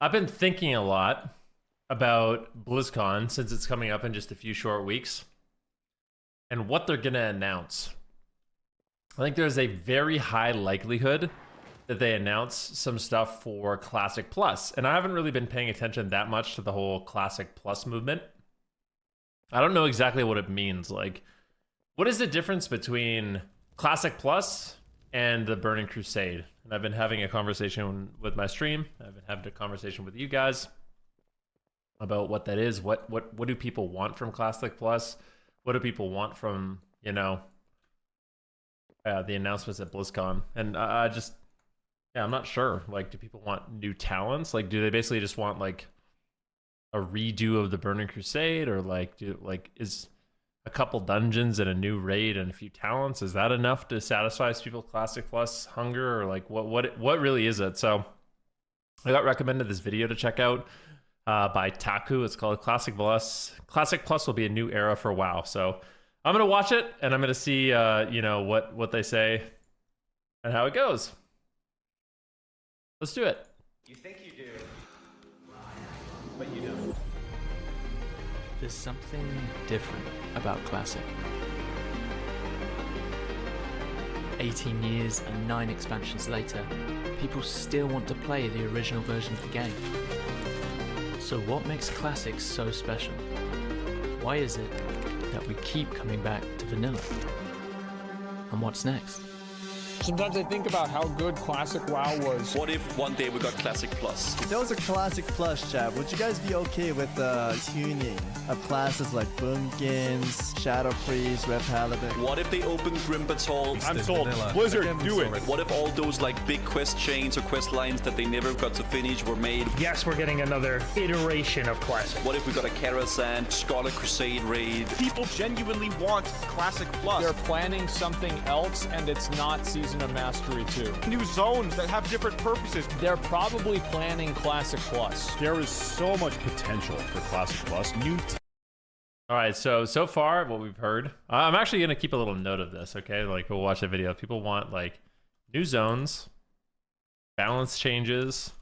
I've been thinking a lot about BlizzCon since it's coming up in just a few short weeks and what they're going to announce. I think there's a very high likelihood that they announce some stuff for Classic Plus. And I haven't really been paying attention that much to the whole Classic Plus movement. I don't know exactly what it means. Like, what is the difference between Classic Plus and the Burning Crusade? And I've been having a conversation with my stream. I've been having a conversation with you guys about what that is. What do people want from Classic Plus? What do people want from, you know, the announcements at BlizzCon? And I just, I'm not sure. Like, do people want new talents? Like, do they basically just want like a redo of the Burning Crusade, or like is a couple dungeons and a new raid and a few talents, is that enough to satisfy people's Classic Plus hunger? Or like what really is it? So I got recommended this video to check out by Taku. It's called Classic Plus. Classic Plus will be a new era for WoW. So I'm gonna watch it and I'm gonna see you know, what they say and how it goes. Let's do it. You think you do, but you don't. There's something different about Classic. 18 years and 9 expansions later, people still want to play the original version of the game. So what makes Classic so special? Why is it that we keep coming back to vanilla? And what's next? Sometimes I think about how good Classic WoW was. What if one day we got Classic Plus? If there was a Classic Plus, chat, would you guys be okay with the tuning of classes like Boomkins, Shadow Priest, Red Paladin? What if they open Grim Battle? I'm sold. Blizzard, do it. What if all those like big quest chains or quest lines that they never got to finish were made? Yes, we're getting another iteration of Classic. What if we got a Karazhan, Scarlet Crusade raid? People genuinely want Classic Plus. They're planning something else, and it's not Season of Mastery 2. New zones that have different purposes. They're probably planning Classic Plus. There is so much potential for Classic Plus. All right, so far what we've heard, I'm actually gonna keep a little note of this. Okay, like we'll watch the video. People want like new zones, balance changes,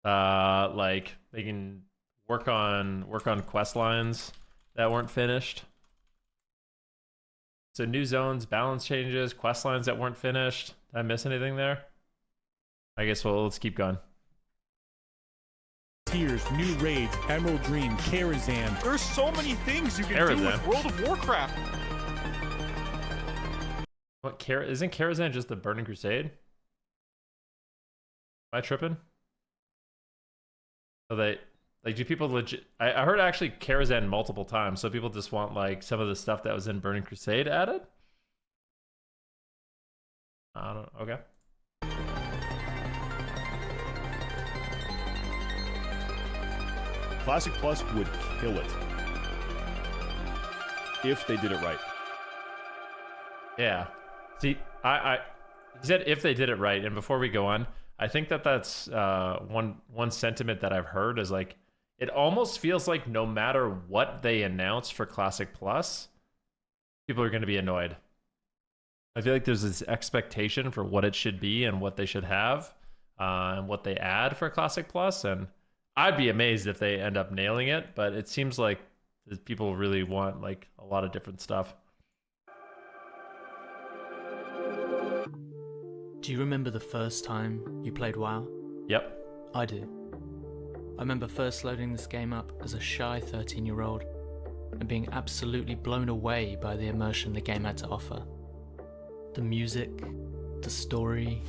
like they can work on quest lines that weren't finished. So new zones, balance changes, quest lines that weren't finished. Did I miss anything there? I guess let's keep going. Tiers, new raids, Emerald Dream, Karazhan. There's so many things you can do with World of Warcraft. What, isn't Karazhan just the Burning Crusade? Am I tripping? So they, like, do people legit... I heard actually Karazhan multiple times, so people just want, like, some of the stuff that was in Burning Crusade added? I don't know. Okay. Classic Plus would kill it if they did it right. Yeah. See, he said if they did it right, and before we go on, I think that's one sentiment that I've heard is like, it almost feels like no matter what they announce for Classic Plus, people are going to be annoyed. I feel like there's this expectation for what it should be and what they should have, and what they add for Classic Plus, and I'd be amazed if they end up nailing it, but it seems like people really want like a lot of different stuff. Do you remember the first time you played WoW? Yep. I do. I remember first loading this game up as a shy 13-year-old and being absolutely blown away by the immersion the game had to offer. The music, the story,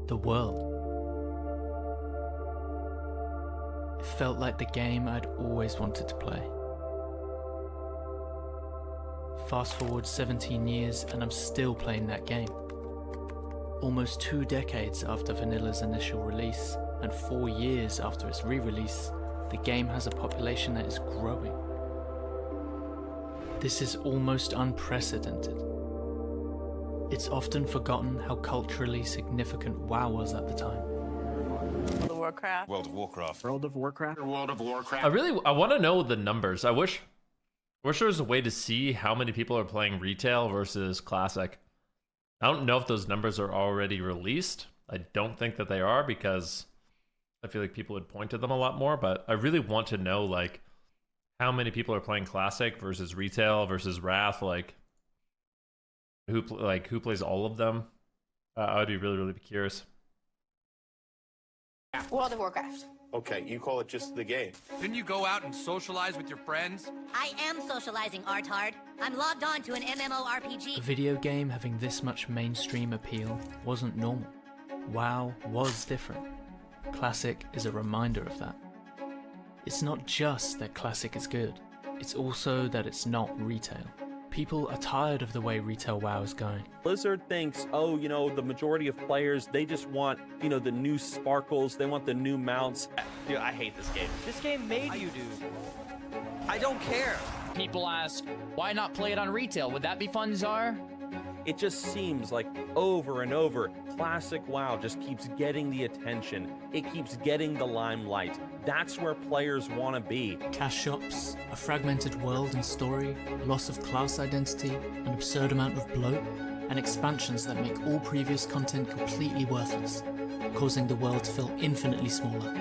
the world. It felt like the game I'd always wanted to play. Fast forward 17 years and I'm still playing that game. Almost 2 decades after Vanilla's initial release, and 4 years after its re-release, the game has a population that is growing. This is almost unprecedented. It's often forgotten how culturally significant WoW was at the time. World of Warcraft. World of Warcraft. World of Warcraft? World of Warcraft. I want to know the numbers. I wish there was a way to see how many people are playing retail versus classic. I don't know if those numbers are already released. I don't think that they are, because I feel like people would point to them a lot more, but I really want to know like how many people are playing Classic versus Retail versus Wrath, like who plays all of them. I would be really curious. World of Warcraft. Okay, you call it just the game. Didn't you go out and socialize with your friends? I am socializing, Artard. I'm logged on to an MMORPG. A video game having this much mainstream appeal wasn't normal. WoW was different. Classic is a reminder of that. It's not just that Classic is good, it's also that it's not retail. People are tired of the way retail WoW is going. Blizzard thinks, oh, you know, the majority of players, they just want, you know, the new sparkles, they want the new mounts. Dude, I hate this game. This game made you, dude. I don't care. People ask, why not play it on retail? Would that be fun, Czar? It just seems like over and over, Classic WoW just keeps getting the attention. It keeps getting the limelight. That's where players want to be. Cash shops, a fragmented world and story, loss of class identity, an absurd amount of bloat, and expansions that make all previous content completely worthless, causing the world to feel infinitely smaller.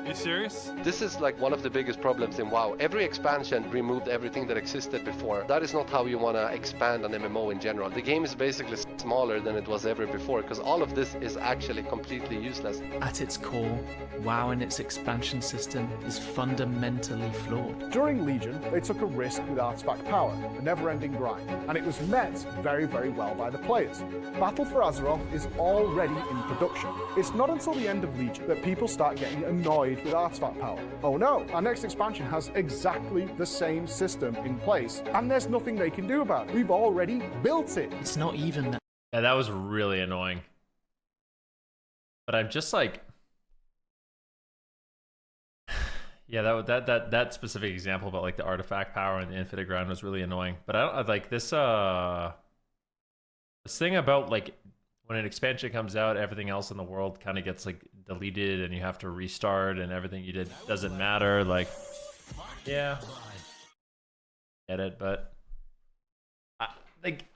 You serious? This is like one of the biggest problems in WoW. Every expansion removed everything that existed before. That is not how you want to expand an MMO in general. The game is basically smaller than it was ever before, because all of this is actually completely useless. At its core, WoW and its expansion system is fundamentally flawed. During Legion, they took a risk with artifact power, a never-ending grind, and it was met very well by the players. Battle for Azeroth is already in production. It's not until the end of Legion that people start getting annoyed with artifact power. Oh no, our next expansion has exactly the same system in place, and there's nothing they can do about it. We've already built it. It's not even that. Yeah, that was really annoying. But I'm just like, yeah, that specific example about like the artifact power and the infinite grind was really annoying. But I don't like this this thing about like when an expansion comes out, everything else in the world kind of gets like deleted and you have to restart and everything you did doesn't matter. Like, yeah, get it, but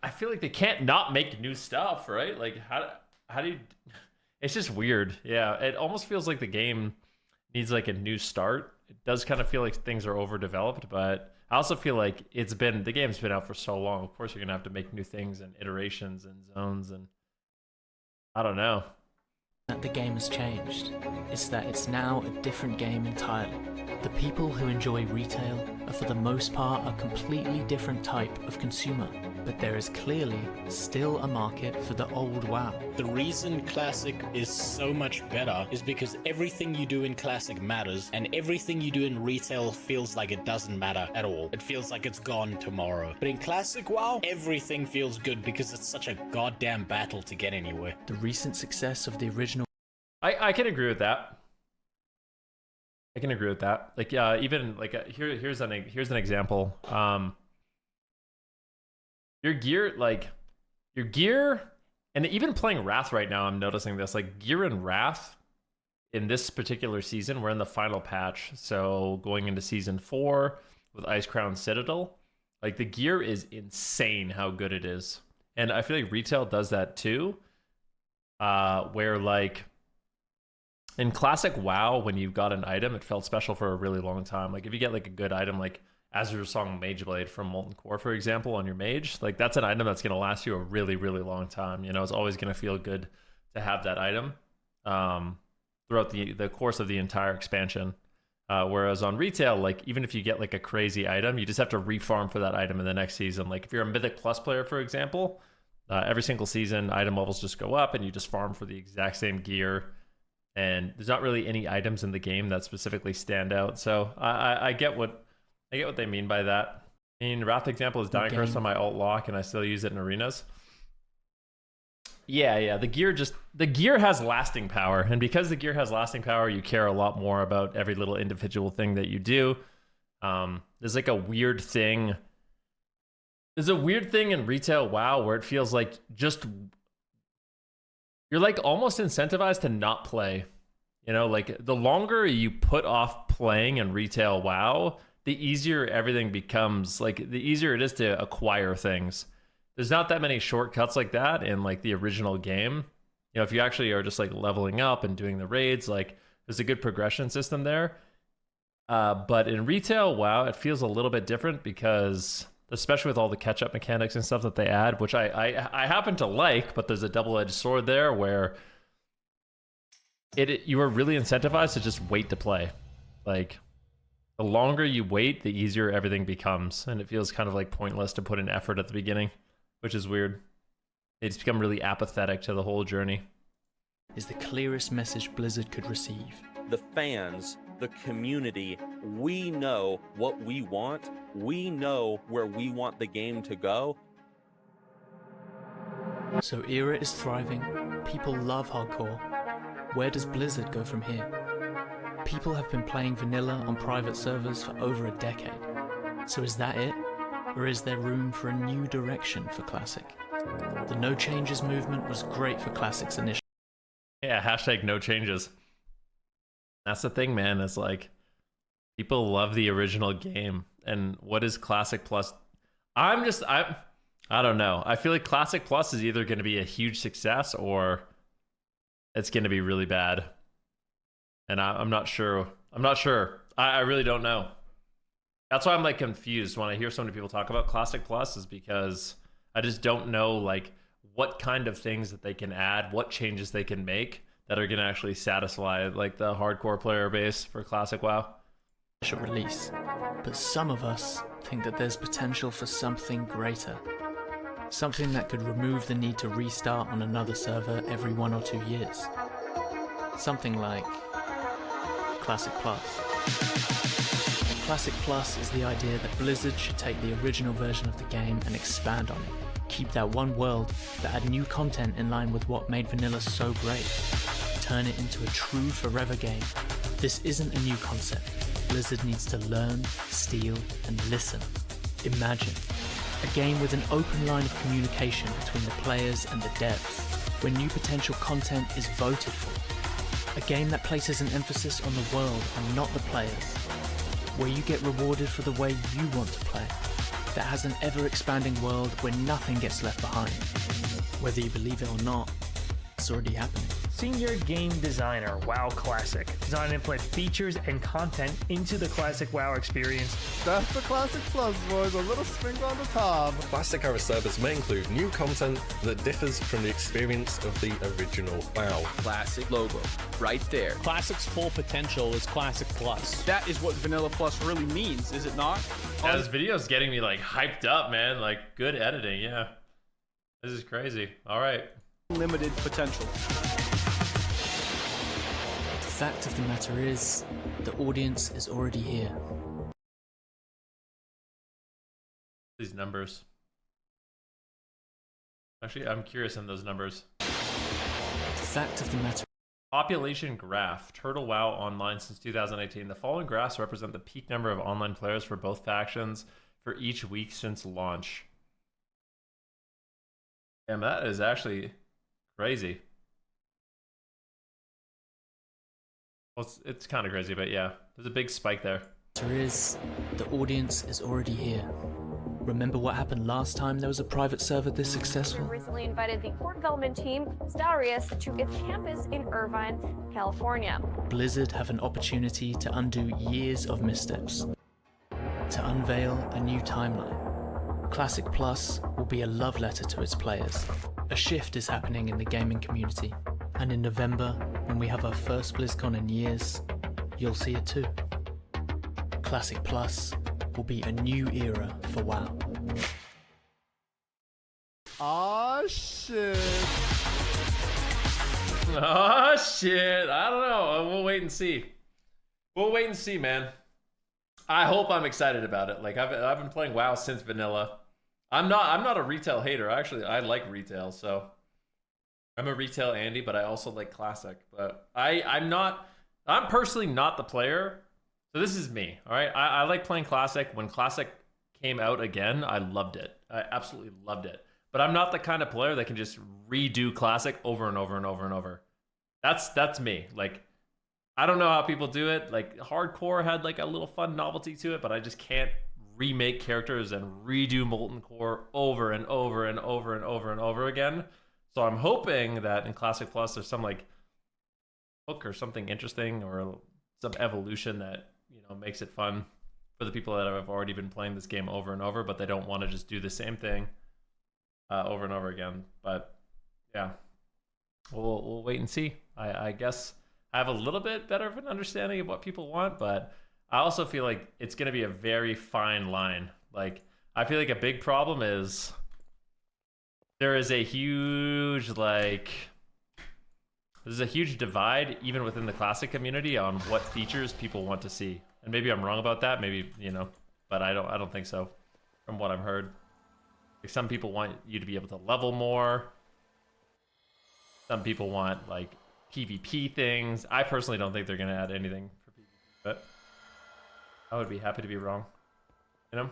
I feel like they can't not make new stuff, right? Like how do you? It's just weird. Yeah, it almost feels like the game needs like a new start. It does kind of feel like things are overdeveloped, but I also feel like the game's been out for so long. Of course, you're gonna have to make new things and iterations and zones and I don't know. That the game has changed. It's that it's now a different game entirely. The people who enjoy retail are for the most part a completely different type of consumer, but there is clearly still a market for the old WoW. The reason Classic is so much better is because everything you do in Classic matters, and everything you do in retail feels like it doesn't matter at all. It feels like it's gone tomorrow. But in Classic WoW, everything feels good because it's such a goddamn battle to get anywhere. The recent success of the original... I can agree with that. I can agree with that. Like, even like here's an example. Your gear, and even playing Wrath right now, I'm noticing this. Like gear and Wrath in this particular season, we're in the final patch, so going into season 4 with Ice Crown Citadel, like the gear is insane how good it is, and I feel like retail does that too. Where like in classic WoW, when you got an item, it felt special for a really long time. Like if you get like a good item, like Azure Song Mage Blade from Molten Core, for example, on your mage, like that's an item that's going to last you a really long time. You know, it's always going to feel good to have that item throughout the course of the entire expansion. Whereas on retail, like even if you get like a crazy item, you just have to refarm for that item in the next season. Like if you're a Mythic Plus player, for example, every single season item levels just go up and you just farm for the exact same gear. And there's not really any items in the game that specifically stand out. So I get what they mean by that. I mean, Wrath example is Dying Curse on my alt lock, and I still use it in arenas. Yeah. The gear has lasting power, and because the gear has lasting power, you care a lot more about every little individual thing that you do. There's like a weird thing. There's a weird thing in retail WoW where it feels like just you're like almost incentivized to not play. You know, like the longer you put off playing in retail WoW, the easier everything becomes. Like the easier it is to acquire things. There's not that many shortcuts like that in like the original game. You know, if you actually are just like leveling up and doing the raids, like There's a good progression system there. But in retail, WoW, it feels a little bit different because, especially with all the catch-up mechanics and stuff that they add, which I happen to like, but there's a double-edged sword there where you are really incentivized to just wait to play. Like, the longer you wait, the easier everything becomes, and it feels kind of like pointless to put in effort at the beginning, which is weird. They just become really apathetic to the whole journey. Is the clearest message Blizzard could receive. The fans, the community, we know what we want. We know where we want the game to go. So Era is thriving. People love hardcore. Where does Blizzard go from here? People have been playing vanilla on private servers for over a decade. So is that it? Or is there room for a new direction for Classic? The No Changes movement was great for Classic's initial. Yeah, hashtag no changes. That's the thing, man. It's like, people love the original game. And what is Classic Plus? I don't know. I feel like Classic Plus is either going to be a huge success or it's going to be really bad. And I'm not sure. I really don't know. That's why I'm like confused when I hear so many people talk about Classic Plus, is because I just don't know like what kind of things that they can add, what changes they can make that are going to actually satisfy like the hardcore player base for Classic WoW. Release. But some of us think that there's potential for something greater. Something that could remove the need to restart on another server every 1 or 2 years. Something like Classic Plus. Classic Plus is the idea that Blizzard should take the original version of the game and expand on it. Keep that one world, but add new content in line with what made vanilla so great. Turn it into a true forever game. This isn't a new concept. Blizzard needs to learn, steal, and listen. Imagine a game with an open line of communication between the players and the devs, where new potential content is voted for. A game that places an emphasis on the world and not the players, where you get rewarded for the way you want to play, that has an ever-expanding world where nothing gets left behind. Whether you believe it or not, it's already happening. Senior game designer, WoW Classic. Design and implement features and content into the Classic WoW experience. That's the Classic Plus, boys. A little sprinkle on the top. Classic era servers may include new content that differs from the experience of the original WoW. Classic logo, right there. Classic's full potential is Classic Plus. That is what Vanilla Plus really means, is it not? Yeah, this video's getting me like hyped up, man. Like, good editing, yeah. This is crazy. All right. Limited potential. The fact of the matter is, the audience is already here. These numbers. Actually, I'm curious on those numbers. The fact of the matter. Population graph. Turtle WoW online since 2018. The following graphs represent the peak number of online players for both factions for each week since launch. Damn, that is actually crazy. Well, it's kind of crazy, but yeah, there's a big spike there. The audience is already here. Remember what happened last time there was a private server this successful? Recently invited the core development team, Starius, to its campus in Irvine, California. Blizzard have an opportunity to undo years of missteps, to unveil a new timeline. Classic Plus will be a love letter to its players. A shift is happening in the gaming community, and in November, when we have our first BlizzCon in years, you'll see it too. Classic Plus will be a new era for WoW. Aw, shit. Oh shit, I don't know. We'll wait and see. We'll wait and see, man. I hope I'm excited about it. Like I've been playing WoW since vanilla. I'm not a retail hater. Actually, I like retail, so I'm a retail Andy, but I also like classic. But I'm personally not the player. So this is me, all right? I like playing classic. When classic came out again, I loved it. I absolutely loved it. But I'm not the kind of player that can just redo classic over and over and over and over. That's me. Like, I don't know how people do it. Like, hardcore had like a little fun novelty to it, but I just can't remake characters and redo Molten Core over and over and over and over and over again. So I'm hoping that in Classic Plus there's some like hook or something interesting or some evolution that, you know, makes it fun for the people that have already been playing this game over and over, but they don't want to just do the same thing over and over again. But yeah, we'll wait and see. I guess I have a little bit better of an understanding of what people want, but I also feel like it's going to be a very fine line. Like, I feel like a big problem is there is a huge, like, there's a huge divide even within the classic community on what features people want to see. And maybe I'm wrong about that, maybe, you know, but I don't think so from what I've heard. Like, some people want you to be able to level more. Some people want, like, PvP things. I personally don't think they're going to add anything for PvP, but I would be happy to be wrong, you know?